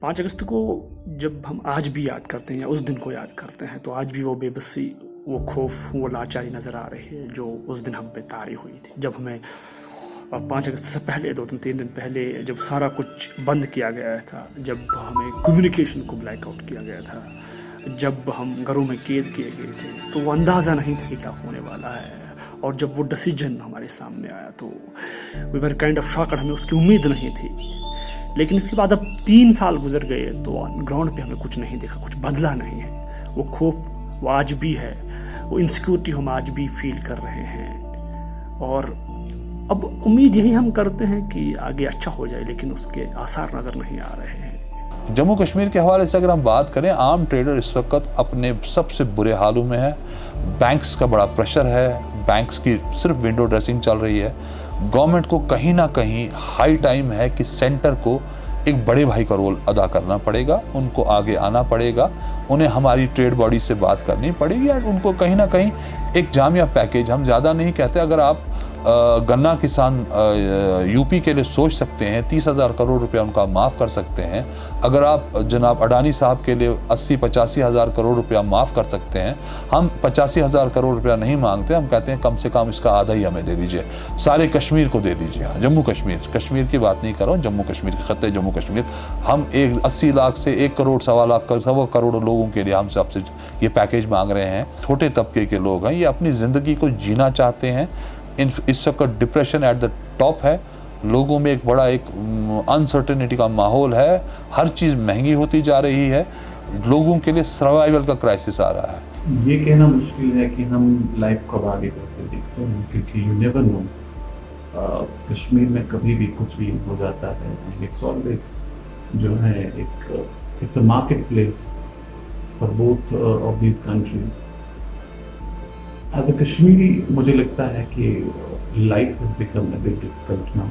5 अगस्त को जब हम आज भी याद करते हैं या उस दिन को याद करते हैं तो आज भी वो बेबसी, वो खौफ, वो लाचारी नज़र आ रही है जो उस दिन हम पे तारी हुई थी। जब हमें 5 अगस्त से पहले 2-3 दिन पहले जब सारा कुछ बंद किया गया था, जब हमें कम्युनिकेशन को ब्लैकआउट किया गया था, जब हम घरों में कैद किए गए थे, तो वो अंदाज़ा नहीं था कि क्या होने वाला है। और जब वो डिसीजन हमारे सामने आया तो we were kind of shocked, हमें उसकी उम्मीद नहीं थी। लेकिन इसके बाद अब 3 साल गुजर गए तो ग्राउंड पे हमें कुछ नहीं देखा, कुछ बदला नहीं है। वो खौफ वो आज भी है, वो इनसिक्योरिटी हम आज भी फील कर रहे हैं। और अब उम्मीद यही हम करते हैं कि आगे अच्छा हो जाए, लेकिन उसके आसार नज़र नहीं आ रहे हैं। जम्मू कश्मीर के हवाले से अगर हम बात करें, आम ट्रेडर इस वक्त अपने सबसे बुरे हालों में है। बैंक्स का बड़ा प्रेशर है, बैंक्स की सिर्फ विंडो ड्रेसिंग चल रही है। गवर्नमेंट को कहीं ना कहीं हाई टाइम है कि सेंटर को एक बड़े भाई का रोल अदा करना पड़ेगा, उनको आगे आना पड़ेगा, उन्हें हमारी ट्रेड बॉडी से बात करनी पड़ेगी और उनको कहीं ना कहीं एक जामिया पैकेज, हम ज़्यादा नहीं कहते, अगर आप गन्ना किसान यूपी के लिए सोच सकते हैं 30,000 करोड़ रुपया उनका माफ़ कर सकते हैं। अगर आप जनाब अडानी साहब के लिए 80-85 हज़ार करोड़ रुपया माफ़ कर सकते हैं। हम 85,000 करोड़ रुपया नहीं मांगते, हम कहते हैं कम से कम इसका आधा ही हमें दे दीजिए, सारे कश्मीर को दे दीजिए। जम्मू कश्मीर की बात नहीं कर रहा हूँ, जम्मू कश्मीर, खत्ते जम्मू कश्मीर। हम 80 लाख से 1 करोड़, 1.25 करोड़ लोगों के लिए हम सबसे ये पैकेज मांग रहे हैं। छोटे तबके के लोग हैं, ये अपनी ज़िंदगी को जीना चाहते हैं। इस वक्त डिप्रेशन एट द टॉप है, लोगों में एक बड़ा अनसर्टेनिटी का माहौल है, हर चीज़ महंगी होती जा रही है, लोगों के लिए सर्वाइवल का क्राइसिस आ रहा है। ये कहना मुश्किल है कि हम लाइफ को आगे कैसे देखते हैं, क्योंकि यू नेवर नो, कश्मीर में कभी भी कुछ भी हो जाता है। इट्स ऑलवेज जो है it's a market place for both of these countries. As a Kashmiri मुझे लगता है कि life has become a bit difficult now.